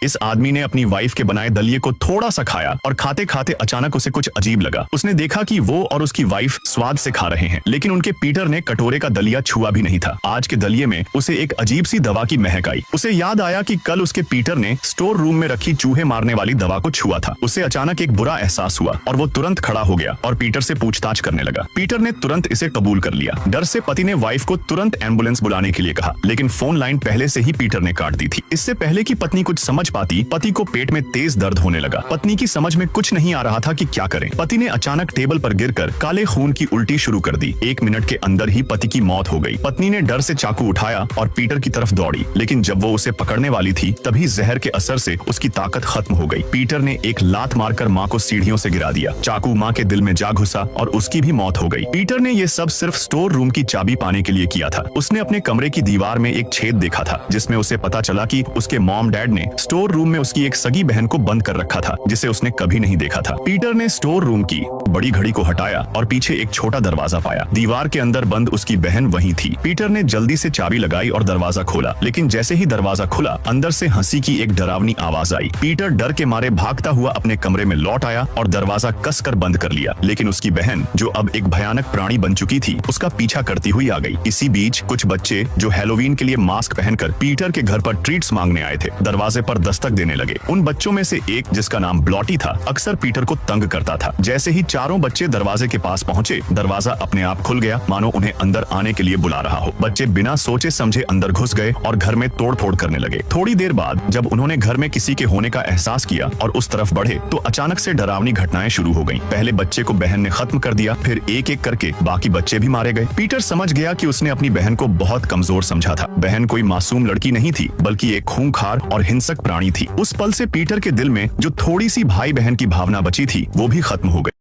इस आदमी ने अपनी वाइफ के बनाए दलिये को थोड़ा सा खाया और खाते खाते अचानक उसे कुछ अजीब लगा। उसने देखा कि वो और उसकी वाइफ स्वाद से खा रहे हैं, लेकिन उनके पीटर ने कटोरे का दलिया छुआ भी नहीं था। आज के दलिये में उसे एक अजीब सी दवा की महक आई। उसे याद आया कि कल उसके पीटर ने स्टोर रूम में रखी चूहे मारने वाली दवा को छुआ था। उसे अचानक एक बुरा एहसास हुआ और वो तुरंत खड़ा हो गया और पीटर से पूछताछ करने लगा। पीटर ने तुरंत इसे कबूल कर लिया। डर से पति ने वाइफ को तुरंत एम्बुलेंस बुलाने के लिए कहा, लेकिन फोन लाइन पहले से ही पीटर ने काट दी थी। इससे पहले कि पत्नी कुछ समझ पाती, पति को पेट में तेज दर्द होने लगा। पत्नी की समझ में कुछ नहीं आ रहा था कि क्या करें। पति ने अचानक टेबल पर गिरकर काले खून की उल्टी शुरू कर दी। 1 मिनट के अंदर ही पति की मौत हो गई। पत्नी ने डर से चाकू उठाया और पीटर की तरफ दौड़ी, लेकिन जब वो उसे पकड़ने वाली थी तभी जहर के असर से उसकी ताकत खत्म हो गई। पीटर ने एक लात मारकर माँ को सीढ़ियों से गिरा दिया। चाकू माँ के दिल में जा घुसा और उसकी भी मौत हो गई। पीटर ने ये सब सिर्फ स्टोर रूम की चाबी पाने के लिए किया था। उसने अपने कमरे की दीवार में एक छेद देखा था, जिसमें उसे पता चला कि उसके मॉम डैड ने स्टोर रूम में उसकी एक सगी बहन को बंद कर रखा था, जिसे उसने कभी नहीं देखा था। पीटर ने स्टोर रूम की बड़ी घड़ी को हटाया और पीछे एक छोटा दरवाजा पाया। दीवार के अंदर बंद उसकी बहन वहीं थी। पीटर ने जल्दी से चाबी लगाई और दरवाजा खोला, लेकिन जैसे ही दरवाजा खुला, अंदर से हंसी की एक डरावनी आवाज आई। पीटर डर के मारे भागता हुआ अपने कमरे में लौट आया और दरवाजा कसकर बंद कर लिया, लेकिन उसकी बहन, जो अब एक भयानक प्राणी बन चुकी थी, उसका पीछा करती हुई आ गई। इसी बीच कुछ बच्चे जो हैलोवीन के लिए मास्क पहनकर पीटर के घर पर ट्रीट्स मांगने आए थे, दरवाजे पर दस्तक देने लगे। उन बच्चों में से एक, जिसका नाम ब्लॉटी था, अक्सर पीटर को तंग करता था। जैसे ही चारों बच्चे दरवाजे के पास पहुंचे, दरवाजा अपने आप खुल गया, मानो उन्हें अंदर आने के लिए बुला रहा हो। बच्चे बिना सोचे समझे अंदर घुस गए और घर में तोड़फोड़ करने लगे। थोड़ी देर बाद जब उन्होंने घर में किसी के होने का एहसास किया और उस तरफ बढ़े, तो अचानक से डरावनी घटनाएं शुरू हो गईं। पहले बच्चे को बहन ने खत्म कर दिया, फिर एक एक करके बाकी बच्चे भी मारे गए। पीटर समझ गया कि उसने अपनी बहन को बहुत कमजोर समझा था। बहन कोई मासूम लड़की नहीं थी, बल्कि एक खूंखार और हिंसक प्राणी थी। उस पल से पीटर के दिल में जो थोड़ी सी भाई बहन की भावना बची थी, वो भी खत्म हो गई।